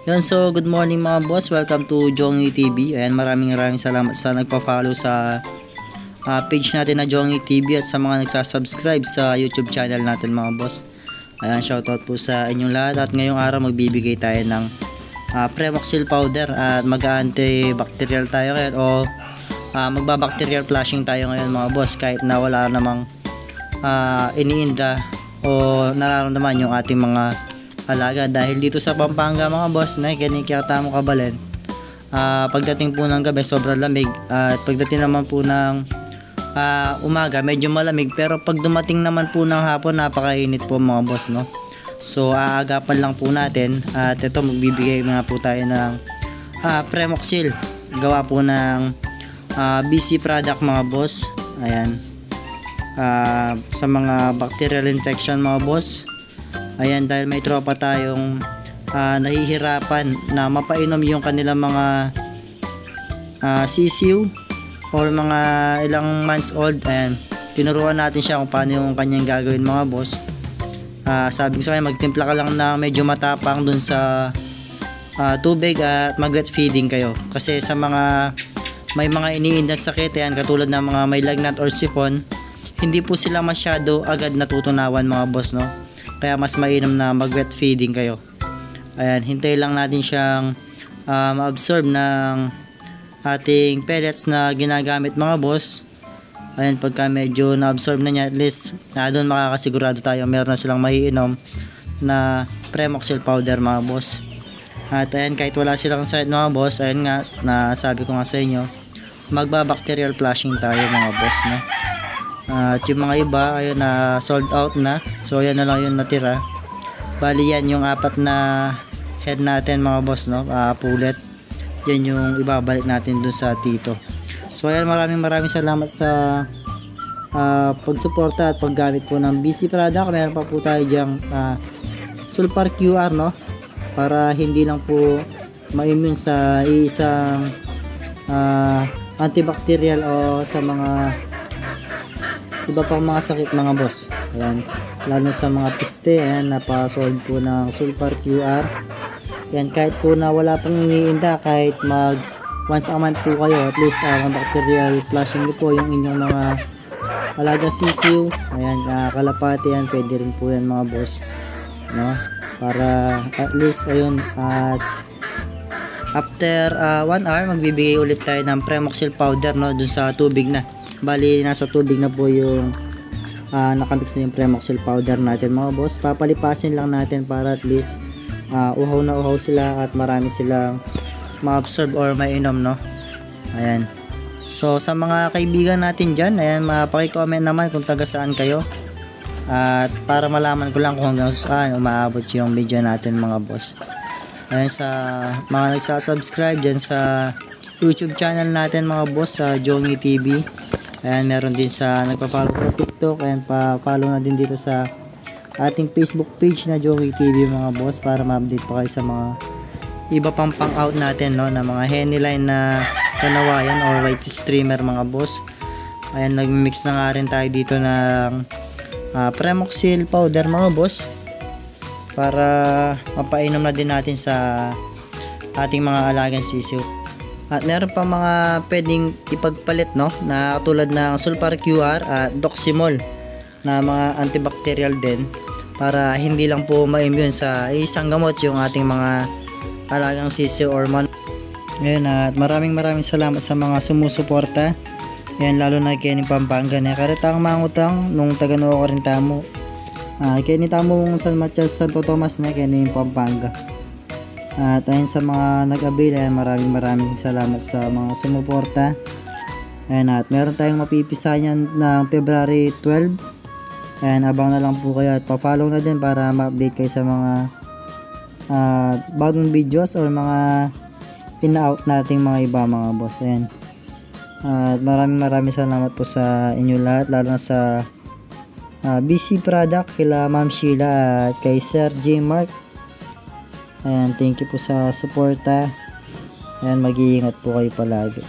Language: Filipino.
Yun, so good morning mga boss. Welcome to Jongy TV. Ayan, maraming salamat sa nagpa-follow sa page natin na Jongy TV at sa mga nagsasubscribe sa YouTube channel natin mga boss. Ayan, shoutout po sa inyong lahat at ngayong araw magbibigay tayo ng Premoxil powder at mag-antibacterial tayo ngayon o magbabacterial flushing tayo ngayon mga boss kahit na wala namang iniinda o nararamdaman yung ating mga alaga dahil dito sa Pampanga mga boss na kinikita mo kabalin, pagdating po ng gabi sobrang lamig at pagdating naman po ng umaga medyo malamig, pero pag dumating naman po ng hapon napakainit po mga boss, no? So aagapan lang po natin at ito magbibigay mga po tayo ng Premoxil gawa po ng BC product mga boss. Ayan, sa mga bacterial infection mga boss. Ayan, dahil may tropa tayong nahihirapan na mapainom yung kanilang mga sisiw or mga ilang months old. Ayan, tinuruan natin siya kung paano yung kanyang gagawin mga boss. Sabi ko sa kanya, magtimpla ka lang na medyo matapang dun sa tubig at mag-wet feeding kayo. Kasi sa mga may mga iniinda sakit, ayan, katulad ng mga may lagnat or sipon, hindi po sila masyado agad natutunawan mga boss, no? Kaya mas mainam na mag-wet feeding kayo. Ayan, hintay lang natin siyang ma-absorb ng ating pellets na ginagamit mga boss. Ayan, pagka medyo na-absorb na niya, at least doon makakasigurado tayo meron na silang maiinom na Premoxil powder mga boss. At ayan, kahit wala silang sakit mga boss, ayan nga, nasabi ko nga sa inyo, magbabacterial flushing tayo mga boss, no? At yung mga iba ayun na sold out na, so yan na lang yung natira. Bali yan yung apat na head natin mga boss, no? Pulet, yan yung ibabalik natin dun sa tito. So ayan, maraming salamat sa pagsuporta at paggamit po ng BC product. Meron pa po tayo dyang Sulfur QR, no? Para hindi lang po ma-immune sa isang antibacterial o sa mga iba pang mga sakit mga boss. Ayan, lalo sa mga piste, ayan, napasolve po ng Sulfur QR. Ayan, kahit po na wala pang iniinda, kahit mag once a month po kayo, at least bacterial flushing niyo po yung inyong mga alagang sisiw. Ayan, kalapati yan, pwede rin po yan mga boss, no? Para at least ayun, at after 1 hour magbibigay ulit tayo ng Premoxil powder, no, dun sa tubig na. Bali, nasa tubig na po yung nakamix na yung Premoxil powder natin mga boss. Papalipasin lang natin para at least uhaw na uhaw sila at marami silang ma-absorb or mainom, no? Ayan. So sa mga kaibigan natin dyan, ayan, mapaki-comment naman kung taga saan kayo. At para malaman ko lang kung hanggang saan umaabot yung video natin mga boss. Ayan, sa mga nagsasubscribe dyan sa YouTube channel natin mga boss, sa Jongy TV. Ayan, meron din sa nagpa-follow sa TikTok. Ayan, pa-follow na din dito sa ating Facebook page na Jongy TV mga boss, para ma-update pa kayo sa mga iba pang pang-out natin, no, na mga henny-line na kanawayan or white streamer mga boss. Ayan, nag-mix na nga rin tayo dito ng Premoxil powder mga boss, para mapainom na din natin sa ating mga alagang sisiw. At meron pa mga pwedeng ipagpalit, no, na katulad ng Sulfur QR at Doximol na mga antibacterial din, para hindi lang po ma-immune sa isang gamot yung ating mga alagang sisiw or man. Ngayon, at maraming salamat sa mga sumusuporta. Yan, lalo na kay ni Pampanga na karitang mangutang nung taga Nuevo Corintamo. Kay ni Tamong San Matias Santo Tomas na kay ni Pampanga. At ayun, sa mga nag-avail, maraming salamat sa mga sumuporta. Ayan, at meron tayong mapipisayan ng February 12. Ayan, abang na lang po kayo at pa-follow na din para ma-update kayo sa mga bagong videos or mga in-out nating mga iba mga boss. Ayan. At maraming salamat po sa inyo lahat, lalo na sa BC product, kila Ma'am Sheila at kay Sir J. Mark. Ayan, thank you po sa suporta. Ayan, mag-iingat po kayo palagi.